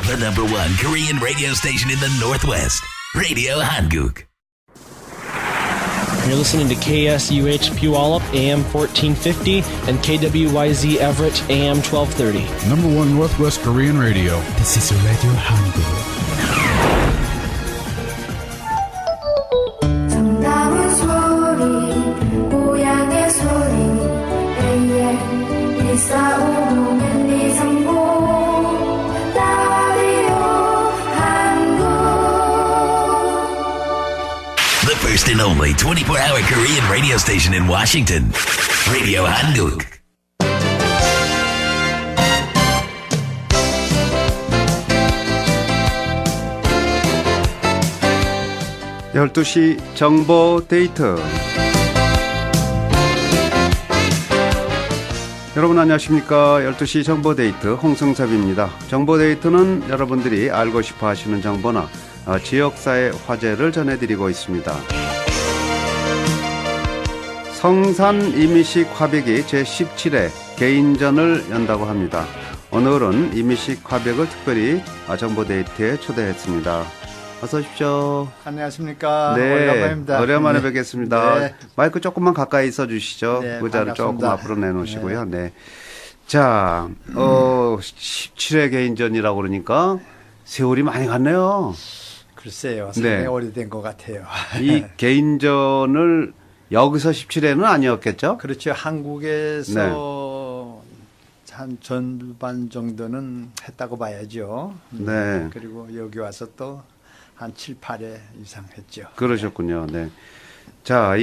The number one Korean radio station in the Northwest. Radio Hanguk. You're listening to KSUH Puyallup, AM 1450, and KWYZ Everett, AM 1230. Number one Northwest Korean radio. This is Radio Hanguk. 정다운 소리, 고향의 소리, AM 싸우는 이상고, 라디오 한국. The first and only 24-hour Korean radio station in Washington. Radio Hanguk. 열두 시 정보 데이트. 여러분 안녕하십니까. 12시 정보 데이트 홍승섭입니다. 정보 데이트는 여러분들이 알고 싶어 하시는 정보나 지역사회 화제를 전해드리고 있습니다. 성산 이미식 화백이 제17회 개인전을 연다고 합니다. 오늘은 이미식 화백을 특별히 정보 데이트에 초대했습니다. 어서 오십시오. 안녕하십니까. 네, 오랜만입니다. 오랜만에 네. 뵙겠습니다. 네. 마이크 조금만 가까이 써주시죠. 네, 의자를 조금 반갑습니다. 앞으로 내놓으시고요. 네. 자, 17회 개인전이라고 그러니까 세월이 많이 갔네요. 글쎄요. 상당히 네. 오래된 것 같아요. 이 개인전을 여기서 17회는 아니었겠죠? 그렇죠. 한국에서 한 전반 정도는 했다고 봐야죠. 네. 그리고 여기 와서 또 한 7, 8회 이상 했죠. 그러셨군요. 네. 자,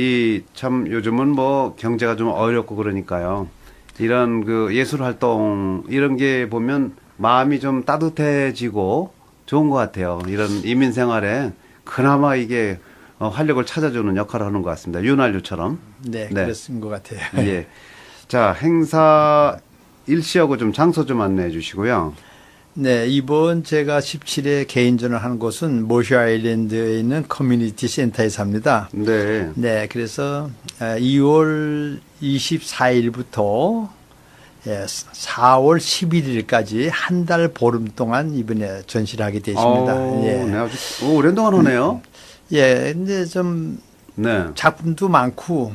참 요즘은 뭐 경제가 좀 어렵고 그러니까요. 이런 그 예술 활동 이런 게 보면 마음이 좀 따뜻해지고 좋은 것 같아요. 이런 이민 생활에 그나마 이게 활력을 찾아주는 역할을 하는 것 같습니다. 윤활유처럼. 네, 그랬은 것 같아요. 예. 자, 행사 일시하고 좀 장소 좀 안내해 주시고요. 네, 이번 제가 17회 개인전을 한 곳은 모셔 아일랜드에 있는 커뮤니티 센터에서 합니다. 네. 네, 그래서 2월 24일부터 4월 11일까지 한 달 보름 동안 이번에 전시를 하게 되십니다. 예. 네, 아주 오랜 동안 하네요. 예, 근데 좀 네. 작품도 많고,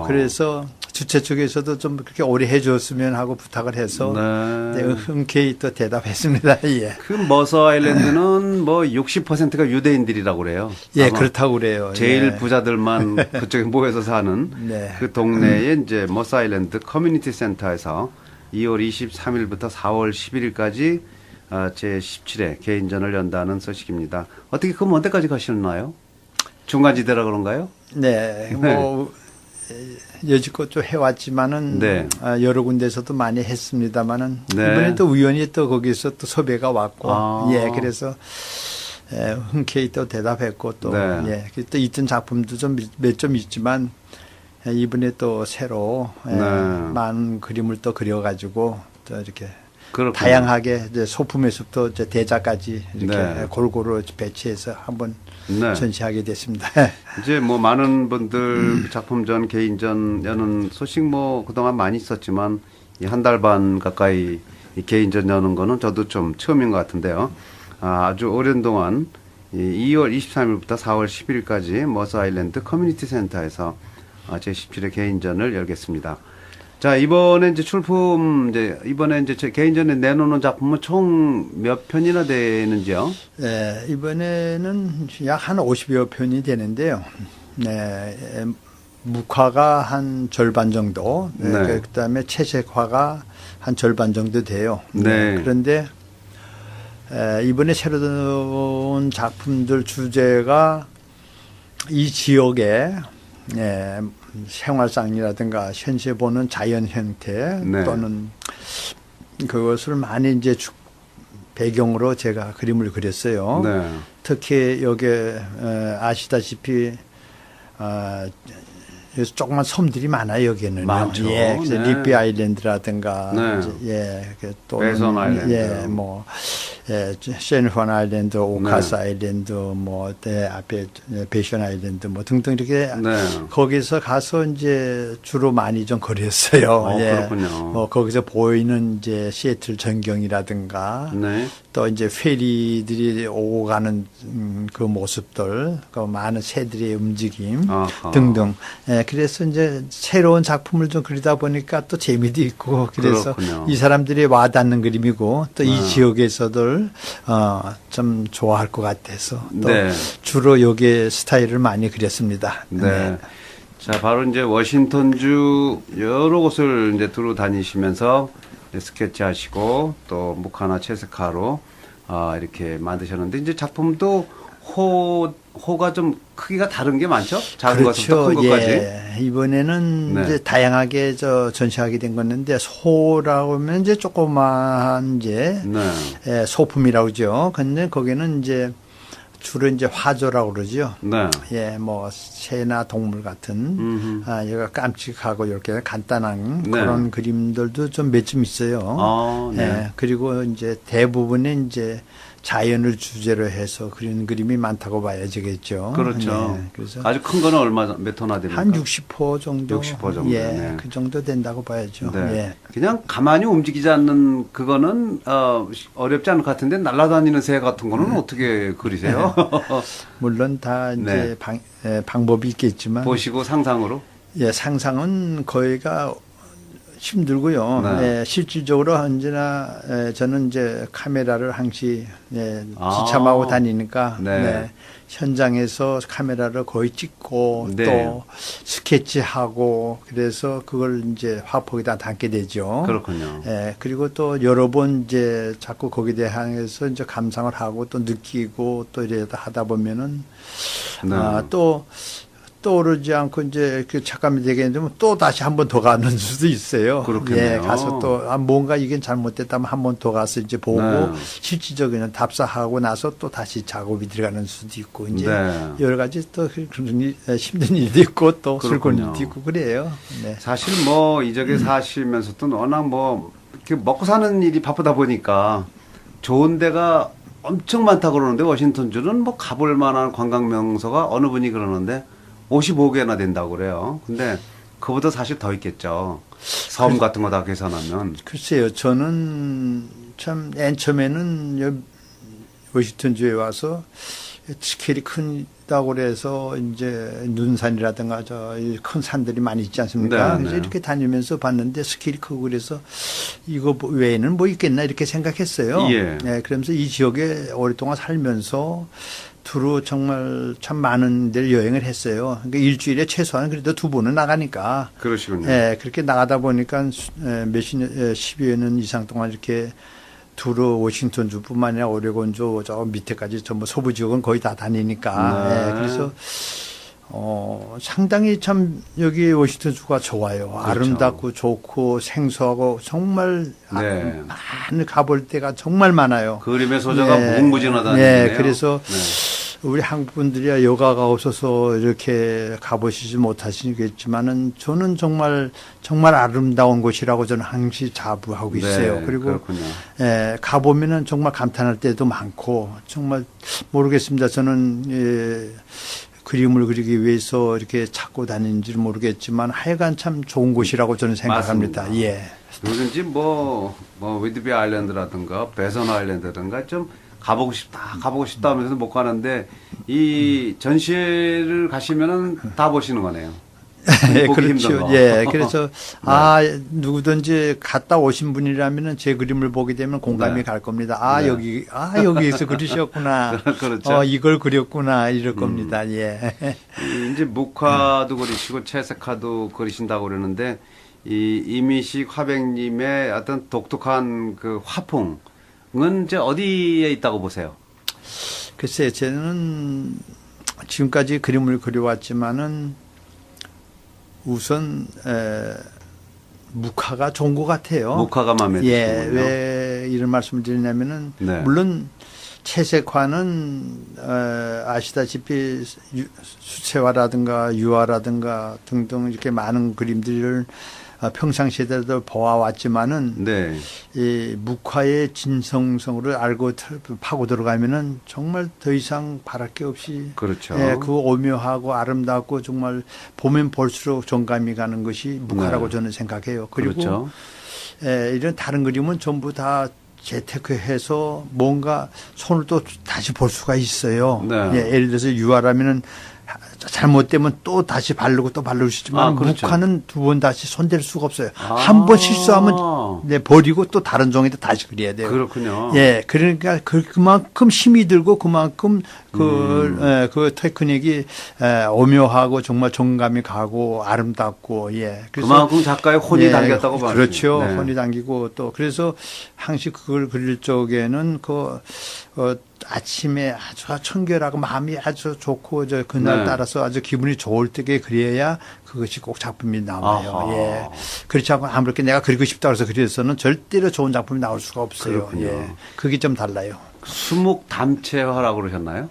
그래서 주최 측에서도 좀 그렇게 오래 해줬으면 하고 부탁을 해서 네. 흔쾌히 또 대답했습니다. 예. 그 머서 아일랜드는 뭐 60%가 유대인들이라고 그래요. 예, 아마 그렇다고 그래요. 제일 예. 부자들만 그쪽에 모여서 사는 네. 그 동네에 이제 머서 아일랜드 커뮤니티 센터에서 2월 23일부터 4월 11일까지 제17회 개인전을 연다는 소식입니다. 어떻게 그럼 언제까지 가시나요? 중간지대라 그런가요? 네, 뭐 여지껏 좀 해왔지만은 네. 여러 군데서도 많이 했습니다만은 네. 이번에도 우연히 또 거기서 또 섭외가 왔고, 예, 그래서 흔쾌히 또 대답했고 또 네. 예, 또 있던 작품도 좀 몇 점 있지만 이번에 또 새로 많은 그림을 또 그려가지고 또 이렇게 그렇군요. 다양하게 이제 소품에서부터 이제 대자까지 이렇게 네. 골고루 배치해서 한번 네. 전시하게 됐습니다. 이제 뭐 많은 분들 작품전, 개인전 여는 소식 뭐 그동안 많이 있었지만 이 한 달 반 가까이 이 개인전 여는 거는 저도 좀 처음인 것 같은데요. 아주 오랜 동안 2월 23일부터 4월 10일까지 머서 아일랜드 커뮤니티 센터에서 제17회 개인전을 열겠습니다. 자, 이번에 이제 이번에 이제 제 개인전에 내놓는 작품은 총 몇 편이나 되는지요? 네, 이번에는 약 한 50여 편이 되는데요. 네, 묵화가 한 절반 정도, 네. 그다음에 채색화가 한 절반 정도 돼요. 네. 그런데 이번에 새로 나온 작품들 주제가 이 지역에 생활상이라든가 현재 보는 자연 형태 네. 또는 그것을 많이 이제 배경으로 제가 그림을 그렸어요. 네. 특히 여기 아시다시피 여기서 조그만 섬들이 많아요, 여기는. 많죠. 예, 그래서 네. 리비 아일랜드라든가, 네. 이제, 예, 또 베선 아일랜드. 예, 뭐 샌후안 아일랜드, 오카스 아일랜드, 뭐, 앞에 베이션 아일랜드, 뭐 등등 이렇게 거기서 가서 이제 주로 많이 좀 거렸어요. 그렇군요. 뭐 거기서 보이는 이제 시애틀 전경이라든가 또 이제 페리들이 오고 가는 그 모습들, 그 많은 새들의 움직임 등등. 그래서 이제 새로운 작품을 좀 그리다 보니까 또 재미도 있고 그래서 그렇군요. 이 사람들이 와닿는 그림이고 또 이 지역에서들 좀 좋아할 것 같아서 또 주로 여기에 스타일을 많이 그렸습니다. 자, 바로 이제 워싱턴주 여러 곳을 이제 두루 다니시면서 스케치하시고 또 묵화나 채색화로 이렇게 만드셨는데 이제 작품도 호가 좀 크기가 다른 게 많죠? 작은 것부터 큰 것까지. 이번에는 이제 다양하게 전시하게 된 건데 소라고 하면 이제 조그마한 이제 소품이라고 그러죠. 근데 거기는 이제 주로 이제 화조라고 그러죠. 뭐 새나 동물 같은 얘가 깜찍하고 이렇게 간단한 그런 그림들도 좀 몇 점 있어요. 그리고 이제 대부분의 이제 자연을 주제로 해서 그린 그림이 많다고 봐야지겠죠. 그렇죠. 그래서 아주 큰 거는 몇 호나 됩니까? 한 60호 정도. 60호 정도. 그 정도 된다고 봐야죠. 그냥 가만히 움직이지 않는 그거는 어렵지 않을 것 같은데 날아다니는 새 같은 거는 어떻게 그리세요? 물론 다 이제 방법이 있겠지만 보시고 상상으로. 상상은 거의가 힘들고요. 실질적으로 언제나 저는 이제 카메라를 항시 지참하고 다니니까 현장에서 카메라를 거의 찍고 또 스케치하고 그래서 그걸 이제 화폭에다 담게 되죠. 그렇군요. 그리고 또 여러 번 이제 자꾸 거기에 대해서 이제 감상을 하고 또 느끼고 또 이러다 하다 보면은 또 떠오르지 않고 이제 그 착감이 되게 되면 또 다시 한 번 더 가는 수도 있어요. 그렇겠네요. 가서 또 뭔가 이게 잘못됐다면 한 번 더 가서 이제 보고 실질적인 답사하고 나서 또 다시 작업이 들어가는 수도 있고 이제 여러 가지 또 그런 힘든 일도 있고 또 슬픈 일도 있고 그래요. 사실 뭐 이쪽에 사시면서도 워낙 뭐 이렇게 먹고 사는 일이 바쁘다 보니까 좋은 데가 엄청 많다고 그러는데 워싱턴주는 뭐 가볼 만한 관광 명소가 어느 분이 그러는데 55개나 된다고 그래요. 근데 그보다 사실 더 있겠죠. 섬 같은 거 다 계산하면. 글쎄요. 저는 참 맨 처음에는 워싱턴주에 와서 스케일이 크다고 그래서 이제 눈산이라든가 큰 산들이 많이 있지 않습니까? 그래서 이렇게 다니면서 봤는데 스케일이 크고 그래서 이거 외에는 뭐 있겠나 이렇게 생각했어요. 그러면서 이 지역에 오랫동안 살면서 두루 정말 참 많은 데를 여행을 했어요. 그러니까 일주일에 최소한 그래도 2번은 나가니까. 그러시군요. 그렇게 나가다 보니까 10여 년 이상 동안 이렇게 두루 워싱턴주뿐만 아니라 오레곤주 저 밑에까지 전부 서부 지역은 거의 다 다니니까. 그래서 상당히 참 여기 워싱턴주가 좋아요. 그렇죠. 아름답고 좋고 생소하고 정말 많이 가볼 때가 정말 많아요. 그림의 소재가 무궁무진하다는 얘기네요. 그래서 우리 한국 분들이야 여가가 없어서 이렇게 가보시지 못하시겠지만은 저는 정말 아름다운 곳이라고 저는 항시 자부하고 있어요. 그리고 가보면은 정말 감탄할 때도 많고 정말 모르겠습니다. 저는 그림을 그리기 위해서 이렇게 찾고 다니는지 모르겠지만 하여간 참 좋은 곳이라고 저는 생각합니다. 누구든지 뭐 위드비 아일랜드라든가 베선 아일랜드라든가 좀 가보고 싶다 하면서 못 가는데 이 전시회를 가시면은 다 보시는 거네요. 그렇죠. 그래서 누구든지 갔다 오신 분이라면은 제 그림을 보게 되면 공감이 갈 겁니다. 여기에서 그리셨구나. 그렇죠. 이걸 그렸구나 이럴 겁니다. 이제 묵화도 그리시고 채색화도 그리신다고 그러는데 이 이미식 화백님의 어떤 독특한 그 화풍은 이제 어디에 있다고 보세요? 글쎄, 저는 지금까지 그림을 그려왔지만은 우선 묵화가 좋은 것 같아요. 묵화가 마음에 드시군요. 왜 이런 말씀을 드리냐면은 물론 채색화는 아시다시피 수채화라든가 유화라든가 등등 이렇게 많은 그림들을 평상시에도 보아왔지만은 네. 이 묵화의 진성성을 알고 파고 들어가면은 정말 더 이상 바랄 게 없이 그렇죠. 예, 그 오묘하고 아름답고 정말 보면 볼수록 정감이 가는 것이 묵화라고 네. 저는 생각해요. 그리고 그렇죠. 예, 이런 다른 그림은 전부 다 재테크해서 뭔가 손을 또 다시 볼 수가 있어요. 네. 예, 예를 들어서 유화라면은 잘못되면 또 다시 바르고 또 바를 수 있지만 그렇죠. 묵화는 두 번 다시 손댈 수가 없어요. 한 번 실수하면 네, 버리고 또 다른 종이도 다시 그려야 돼요. 그렇군요. 예, 그러니까 그만큼 힘이 들고 그만큼 그 테크닉이 오묘하고 정말 정감이 가고 아름답고 예. 그래서 그만큼 작가의 혼이 예, 담겼다고 봐요. 그렇죠. 네. 혼이 담기고 또 그래서 항시 그걸 그릴 적에는 아침에 아주 청결하고 마음이 아주 좋고 그날 네. 따라서 아주 기분이 좋을 때에 그려야 그것이 꼭 작품이 나와요. 아하. 예. 그렇지 않고 아무렇게 내가 그리고 싶다고 해서 그려서는 절대로 좋은 작품이 나올 수가 없어요. 그렇군요. 예. 그게 좀 달라요. 수묵 담채화라고 그러셨나요?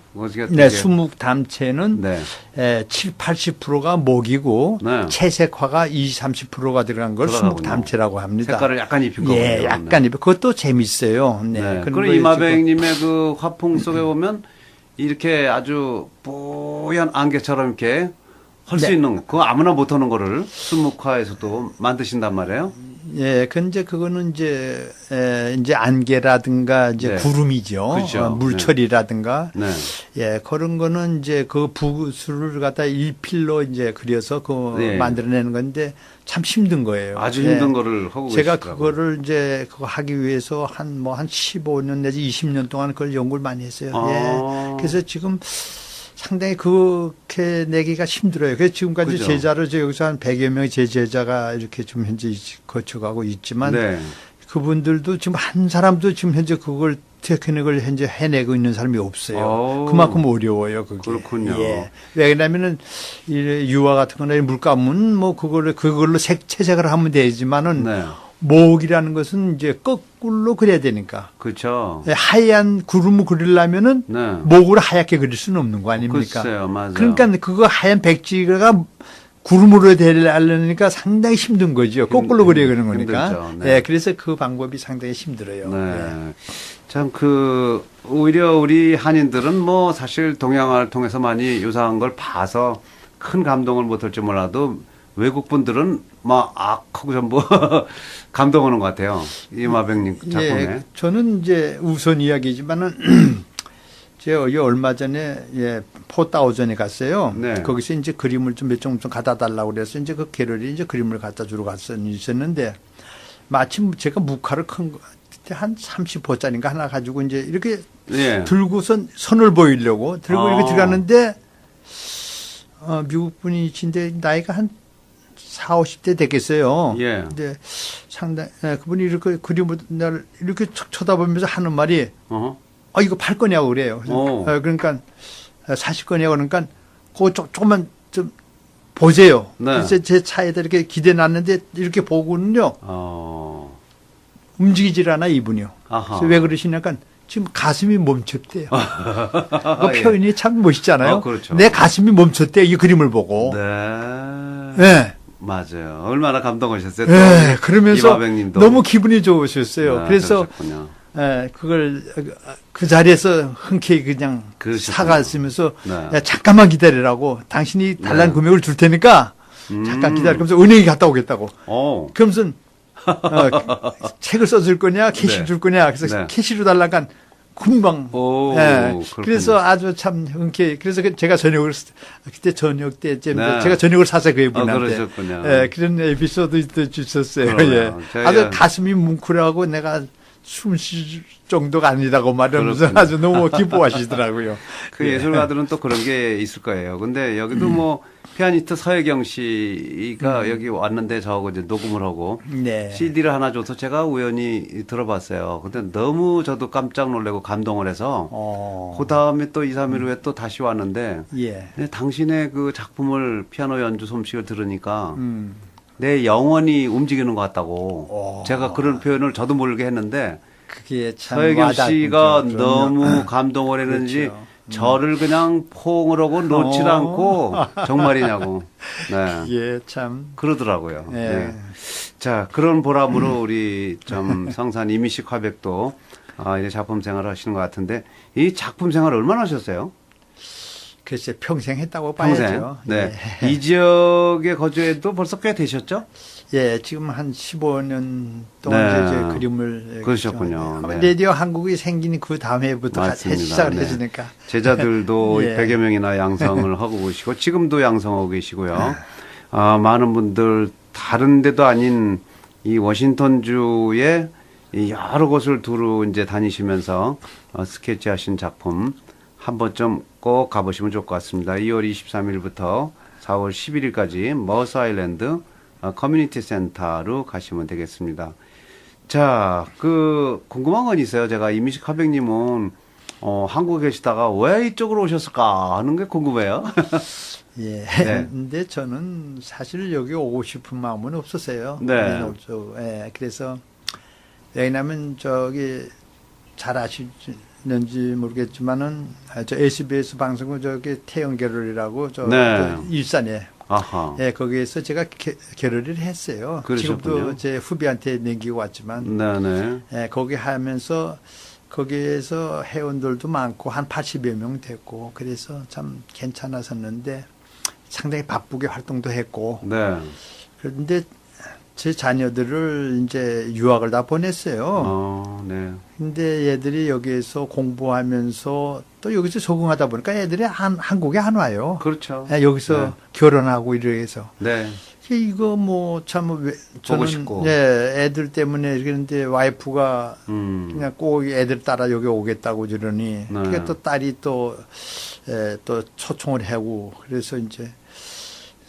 네, 수묵 담채는 네. 7, 80%가 목이고 네. 채색화가 20, 30%가 들어간 걸 수묵 들어가군요. 담채라고 합니다. 색깔을 약간 입힌 거군요. 예, 약간 입혀. 그것도 재밌어요. 네. 네. 그런 그리고 거에 이마뱅님의 그 화풍 속에 보면 이렇게 아주 뽀얀 안개처럼 이렇게 할 수 네. 있는 그거 아무나 못하는 거를 수묵화에서도 만드신단 말이에요. 예, 근데 그거는 이제 안개라든가 이제 네. 구름이죠. 그렇죠. 물철이라든가. 네. 예, 그런 거는 이제 그 붓을 갖다 일필로 이제 그려서 네. 만들어내는 건데 참 힘든 거예요. 아주 예. 힘든 거를 하고 제가 계시더라고요. 그거를 이제 그거 하기 위해서 한 15년 내지 20년 동안 그걸 연구를 많이 했어요. 아. 예. 그래서 지금 상당히 그렇게 내기가 힘들어요. 그래서 지금까지 그죠. 제자를 여기서 한 100여 명의 제 제자가 이렇게 좀 현재 거쳐가고 있지만 네. 그분들도 지금 한 사람도 지금 현재 그걸 테크닉을 현재 해내고 있는 사람이 없어요. 오. 그만큼 어려워요, 그게. 그렇군요. 예. 왜냐면은 이 유화 같은 거나 물감은 뭐 그걸로 채색을 하면 되지만은 네. 목이라는 것은 이제 거꾸로 그려야 되니까. 그렇죠. 하얀 구름을 그리려면은 네. 목을 하얗게 그릴 수는 없는 거 아닙니까? 글쎄요, 맞아요. 그러니까 그거 하얀 백지가 구름으로 되려니까 상당히 힘든 거죠. 거꾸로 그려야 그러는 거니까. 힘들죠. 네. 예, 그래서 그 방법이 상당히 힘들어요. 네. 예. 참 오히려 우리 한인들은 뭐 사실 동양화를 통해서 많이 유사한 걸 봐서 큰 감동을 못할지 몰라도 외국 분들은 막 하고 전부 감동하는 것 같아요. 이마백님 작품에. 예, 저는 이제 우선 이야기지만은 제가 얼마 전에 포따오전에 갔어요. 네. 거기서 이제 그림을 좀 몇 종 좀 갖다 달라고 그래서 이제 그 갤러리에 이제 그림을 갖다 주러 있었는데 마침 제가 묵화를 큰 거 한 30호짜리인가 하나 가지고 이제 이렇게 예. 들고선 선을 보이려고 들고 아. 이렇게 들어갔는데 미국 분이신데 나이가 한 40, 50대 되겠어요. 예. 근데 상당히 그분이 이렇게 그림을 날 이렇게 쳐다보면서 하는 말이 어허. 이거 팔 거냐고 그래요. 그러니까 사실 거냐고 그러니까 그거 조금만 좀 보세요. 네. 그래서 제 차에다 이렇게 기대놨는데 이렇게 보고는요. 움직이질 않아 이분이요. 아하. 그래서 왜 그러시냐니까 지금 가슴이 멈췄대요. 그 예. 표현이 참 멋있잖아요. 그렇죠. 내 가슴이 멈췄대 이 그림을 보고. 네. 네. 맞아요. 얼마나 감동하셨어요. 네. 그러면서 이마백님도. 너무 기분이 좋으셨어요. 네, 그래서 그러셨군요. 그걸 그 자리에서 흔쾌히 그냥 그러셨군요. 사가시면서 네. 잠깐만 기다리라고 당신이 달라는 금액을 줄 테니까 잠깐 기다리면서 은행에 갔다 오겠다고. 그러면서 책을 써줄 거냐 캐시 네. 줄 거냐 그래서 네. 캐시로 달라간 금방. 그렇군요. 그래서 아주 참 흔쾌히 그래서 제가 저녁을 그때 저녁 때쯤 네. 제가 저녁을 사서 그 분한테 그러셨군요. 그런 에피소드도 주셨어요. 그러네요. 예. 아주 가슴이 뭉클하고 내가 숨 쉴 정도가 아니다고 말하면서 그렇군요. 아주 너무 기뻐하시더라고요. 그 예술가들은 또 그런 게 있을 거예요. 근데 여기도 뭐 피아니스트 서혜경 씨가 여기 왔는데 저하고 이제 녹음을 하고 네. CD를 하나 줘서 제가 우연히 들어봤어요. 근데 너무 저도 깜짝 놀라고 감동을 해서 그 다음에 또 2, 3일 후에 또 다시 왔는데 예. 근데 당신의 그 작품을 피아노 연주 솜씨를 들으니까 내 영혼이 움직이는 것 같다고 제가 그런 표현을 저도 모르게 했는데 그게 참 서혜경 씨가 와닿군요. 너무 감동을 했는지 그렇죠. 저를 그냥 포옹을 하고 놓질 않고 정말이냐고. 네. 예, 참. 그러더라고요. 예. 네. 자, 그런 보람으로 우리 좀 성산 이미식 화백도 이제 작품 생활을 하시는 것 같은데 이 작품 생활을 얼마나 하셨어요? 글쎄 평생 했다고 평생. 봐야죠. 네. 예. 이 지역에 거주해도 벌써 꽤 되셨죠? 예, 지금 한 15년 동안 네. 이제 그림을 그러셨군요. 네. 네. 라디오 한국이 생긴 그 다음 해부터 맞습니다. 시작을 네. 해주니까. 제자들도 예. 100여 명이나 양성을 하고 계시고 지금도 양성하고 계시고요. 많은 분들 다른 데도 아닌 이 워싱턴주의 이 여러 곳을 두루 이제 다니시면서 스케치하신 작품 한 번쯤 꼭 가보시면 좋을 것 같습니다. 2월 23일부터 4월 11일까지 머스 아일랜드 커뮤니티 센터로 가시면 되겠습니다. 자, 궁금한 건 있어요. 제가 이미식 화백님은 한국에 계시다가 왜 이쪽으로 오셨을까 하는 게 궁금해요. 예. 네. 근데 저는 사실 여기 오고 싶은 마음은 없었어요. 네. 예. 그래서 왜냐면 저기 잘 아시는지 모르겠지만은 저 SBS 방송국 저기 태영 겨를이라고 저 네. 일산에 아하. 예, 거기에서 제가 겨를을 했어요. 그러셨군요. 지금도 제 후배한테 남기고 왔지만 네네. 예, 거기 하면서 거기에서 회원들도 많고 한 80여 명 됐고 그래서 참 괜찮았었는데 상당히 바쁘게 활동도 했고 네. 그런데 제 자녀들을 이제 유학을 다 보냈어요. 네. 근데 얘들이 여기에서 공부하면서 또 여기서 적응하다 보니까 애들이 한국에 안 와요. 그렇죠. 예, 여기서 네. 결혼하고 이래서. 네. 이거 뭐 참 저는 싶고. 예, 애들 때문에 그런데 와이프가 음. 그냥 꼭 애들 따라 여기 오겠다고 저러니 네. 그게 또 딸이 또 초청을 하고 그래서 이제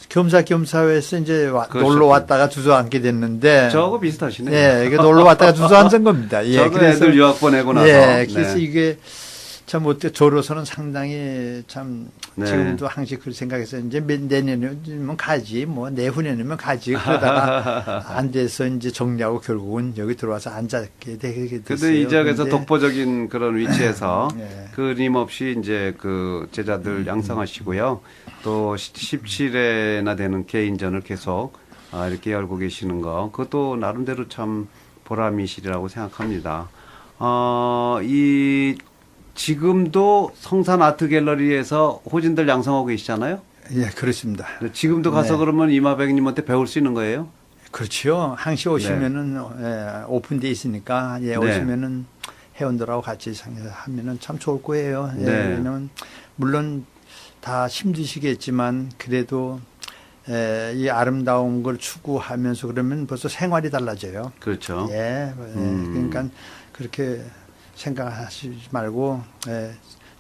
겸사겸사해서 이제 놀러 왔다가 주저앉게 됐는데 저하고 비슷하시네요. 예, 이게 놀러 왔다가 주저앉은 겁니다. 예, 저도 애들 유학 보내고 나서. 예, 그래서 네. 이게 참 어때 저로서는 상당히 참 네. 지금도 항상 그 생각해서 이제 내년이면 가지 뭐 내후년이면 가지 그러다가 안 돼서 이제 정리하고 결국은 여기 들어와서 앉게 되게 됐어요. 근데 이 지역에서 근데 독보적인 그런 위치에서 예. 끊임없이 이제 그 제자들 양성하시고요. 또 17회나 되는 개인전을 계속 이렇게 열고 계시는 거, 그것도 나름대로 참 보람이시리라고 생각합니다. 지금도 성산 아트 갤러리에서 호진들 양성하고 계시잖아요? 예, 그렇습니다. 지금도 가서 네. 그러면 이마백님한테 배울 수 있는 거예요? 그렇죠. 항시 오시면은 예, 오픈돼 있으니까 예, 네. 오시면은 회원들하고 같이 하면은 참 좋을 거예요. 예, 네. 왜냐면 물론 다 힘드시겠지만 그래도 이 아름다운 걸 추구하면서 그러면 벌써 생활이 달라져요. 그렇죠. 예, 그러니까 그렇게 생각하시지 말고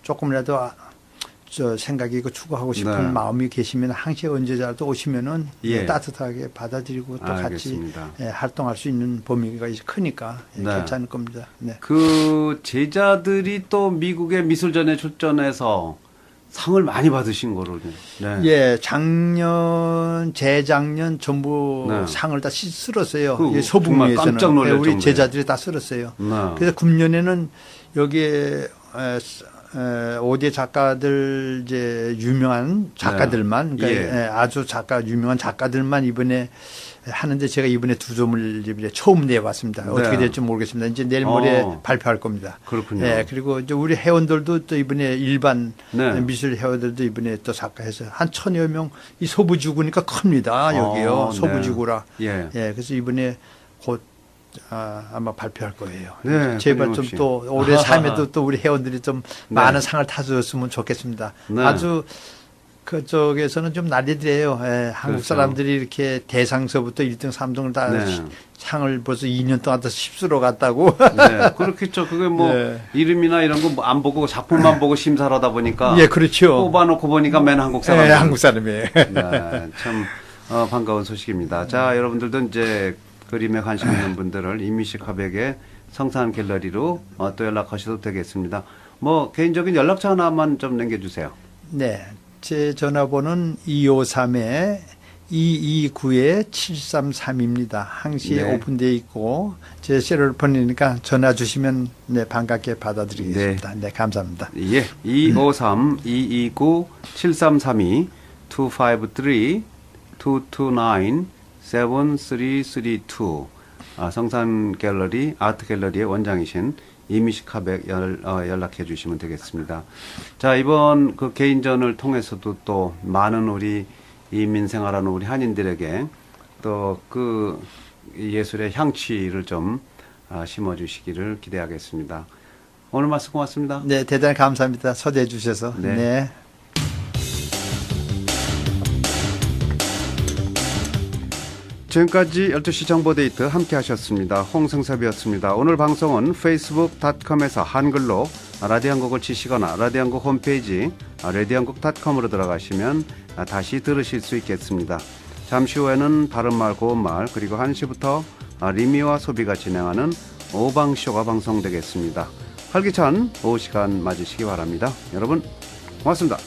조금이라도 저 생각이 있고 추구하고 싶은 네. 마음이 계시면 항상 언제라도 오시면은 예. 따뜻하게 받아들이고 또 알겠습니다. 같이 활동할 수 있는 범위가 크니까 네. 괜찮을 겁니다. 네. 그 제자들이 또 미국의 미술전에 출전해서 상을 많이 받으신 거로. 네. 예, 작년, 재작년 전부 네. 상을 다 쓸었어요. 그 예, 정말 소북리에서는 깜짝 놀랄 우리 정도예요. 제자들이 다 쓸었어요. 네. 그래서 금년에는 여기에 5대 작가들 이제 유명한 작가들만 네. 그러니까 예. 아주 유명한 작가들만 이번에 하는데 제가 이번에 두 점을 이번에 처음 내봤습니다. 어떻게 될지 모르겠습니다. 이제 내일 모레 발표할 겁니다. 그렇군요. 예, 그리고 이제 우리 회원들도 또 이번에 일반 네. 미술 회원들도 이번에 또 작가해서 한 1000여 명 이 소부지구니까 큽니다. 여기요. 네. 소부지구라. 예. 예, 그래서 이번에 곧 아마 발표할 거예요. 네, 제발 좀 끊임없이. 또 올해 3회도 또 우리 회원들이 좀 네. 많은 상을 타주었으면 좋겠습니다. 네. 아주 그쪽에서는 좀 난리들이에요. 예, 한국 그렇죠. 사람들이 이렇게 대상서부터 1등, 3등을 다 네. 상을 벌써 2년 동안 다 휩쓸어 갔다고. 네, 그렇겠죠. 그게 뭐 네. 이름이나 이런 거 안 보고 작품만 보고 심사를 하다 보니까 예, 그렇죠. 뽑아놓고 보니까 맨 한국 사람. 예, 한국 사람이에요. 네, 참 반가운 소식입니다. 자, 여러분들도 이제 그림에 관심 있는 분들을 이미식 화백의 성산 갤러리로 또 연락하셔도 되겠습니다. 뭐 개인적인 연락처 하나만 좀 남겨주세요. 네. 제 전화번호는 253에 229-7332입니다. 항시 네. 오픈되어 있고 제 셀러폰이니까 전화 주시면 네, 반갑게 받아드리겠습니다. 네, 감사합니다. 예, 253-229-7332 253-229-7332 성산 갤러리 아트 갤러리의 원장이신 이미식 하백 연락해 주시면 되겠습니다. 자, 이번 그 개인전을 통해서도 또 많은 우리 이민 생활하는 우리 한인들에게 또 그 예술의 향취를 좀 심어 주시기를 기대하겠습니다. 오늘 말씀 고맙습니다. 네, 대단히 감사합니다. 초대해 주셔서. 네. 네. 지금까지 12시 정보데이트 함께 하셨습니다. 홍승섭이었습니다. 오늘 방송은 facebook.com에서 한글로 라디오 한국을 치시거나 라디오 한국 홈페이지 radio한국.com으로 들어가시면 다시 들으실 수 있겠습니다. 잠시 후에는 바른말 고운말 그리고 1시부터 리미와 소비가 진행하는 오방쇼가 방송되겠습니다. 활기찬 오후 시간 맞으시기 바랍니다. 여러분 고맙습니다.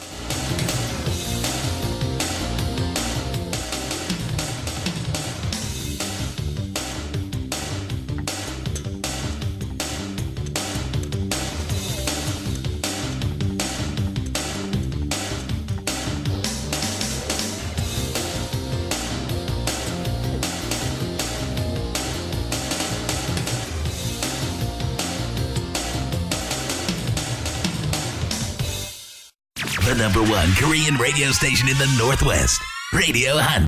The #1 Korean radio station in the Northwest. Radio Han.